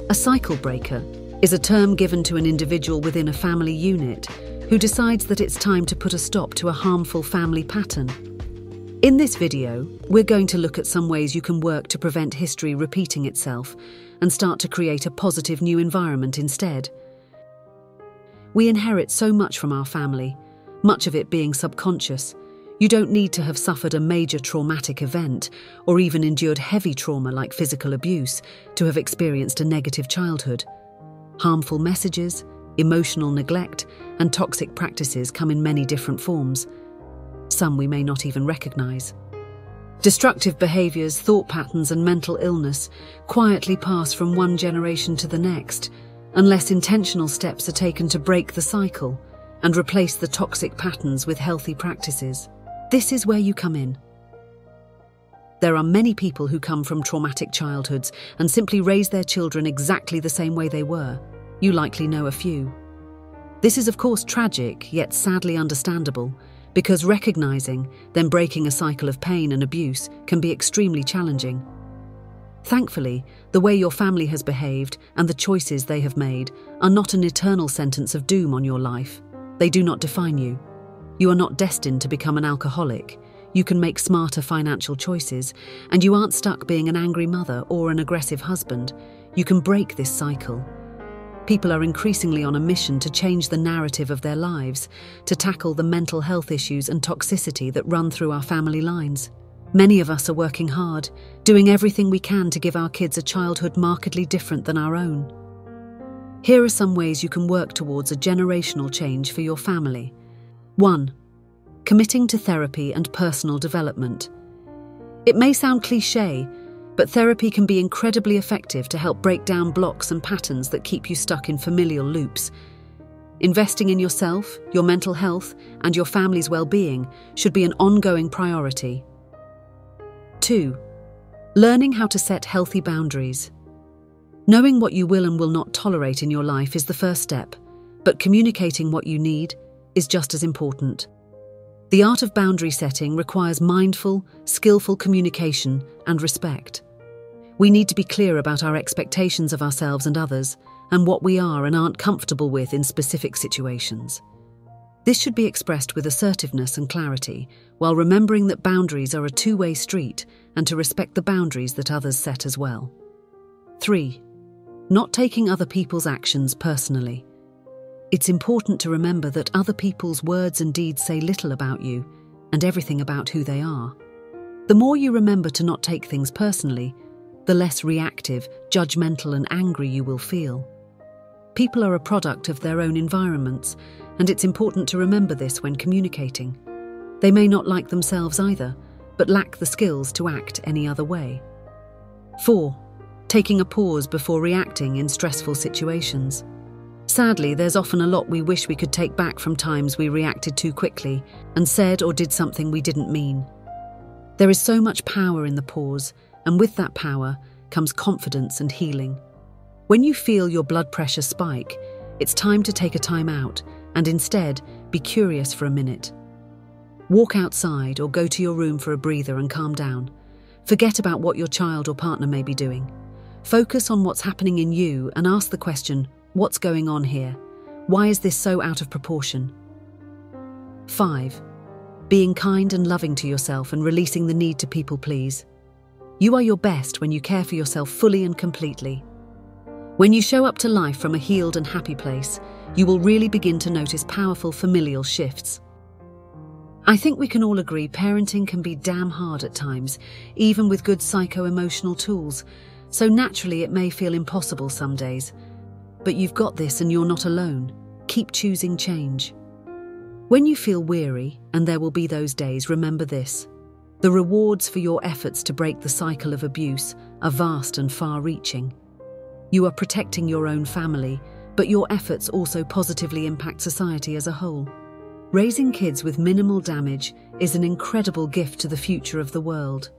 A cycle breaker is a term given to an individual within a family unit who decides that it's time to put a stop to a harmful family pattern. In this video, we're going to look at some ways you can work to prevent history repeating itself and start to create a positive new environment instead. We inherit so much from our family, much of it being subconscious. You don't need to have suffered a major traumatic event or even endured heavy trauma like physical abuse to have experienced a negative childhood. Harmful messages, emotional neglect, and toxic practices come in many different forms. Some we may not even recognize. Destructive behaviors, thought patterns, and mental illness quietly pass from one generation to the next, unless intentional steps are taken to break the cycle and replace the toxic patterns with healthy practices. This is where you come in. There are many people who come from traumatic childhoods and simply raise their children exactly the same way they were. You likely know a few. This is of course tragic, yet sadly understandable, because recognizing, then breaking a cycle of pain and abuse can be extremely challenging. Thankfully, the way your family has behaved and the choices they have made are not an eternal sentence of doom on your life. They do not define you. You are not destined to become an alcoholic. You can make smarter financial choices, and you aren't stuck being an angry mother or an aggressive husband. You can break this cycle. People are increasingly on a mission to change the narrative of their lives, to tackle the mental health issues and toxicity that run through our family lines. Many of us are working hard, doing everything we can to give our kids a childhood markedly different than our own. Here are some ways you can work towards a generational change for your family. 1. Committing to therapy and personal development. It may sound cliché, but therapy can be incredibly effective to help break down blocks and patterns that keep you stuck in familial loops. Investing in yourself, your mental health, and your family's well-being should be an ongoing priority. 2. Learning how to set healthy boundaries. Knowing what you will and will not tolerate in your life is the first step, but communicating what you need is just as important. The art of boundary setting requires mindful, skillful communication and respect. We need to be clear about our expectations of ourselves and others, and what we are and aren't comfortable with in specific situations. This should be expressed with assertiveness and clarity, while remembering that boundaries are a two-way street and to respect the boundaries that others set as well. 3. Not taking other people's actions personally. It's important to remember that other people's words and deeds say little about you and everything about who they are. The more you remember to not take things personally, the less reactive, judgmental, and angry you will feel. People are a product of their own environments, and it's important to remember this when communicating. They may not like themselves either, but lack the skills to act any other way. 4. Taking a pause before reacting in stressful situations. Sadly, there's often a lot we wish we could take back from times we reacted too quickly and said or did something we didn't mean. There is so much power in the pause, and with that power comes confidence and healing. When you feel your blood pressure spike, it's time to take a time out and instead be curious for a minute. Walk outside or go to your room for a breather and calm down. Forget about what your child or partner may be doing. Focus on what's happening in you and ask the question, what's going on here? Why is this so out of proportion? 5. Being kind and loving to yourself and releasing the need to people please. You are your best when you care for yourself fully and completely. When you show up to life from a healed and happy place, you will really begin to notice powerful familial shifts. I think we can all agree parenting can be damn hard at times, even with good psycho-emotional tools, so naturally it may feel impossible some days. But you've got this and you're not alone. Keep choosing change. When you feel weary, and there will be those days, remember this. The rewards for your efforts to break the cycle of abuse are vast and far-reaching. You are protecting your own family, but your efforts also positively impact society as a whole. Raising kids with minimal damage is an incredible gift to the future of the world.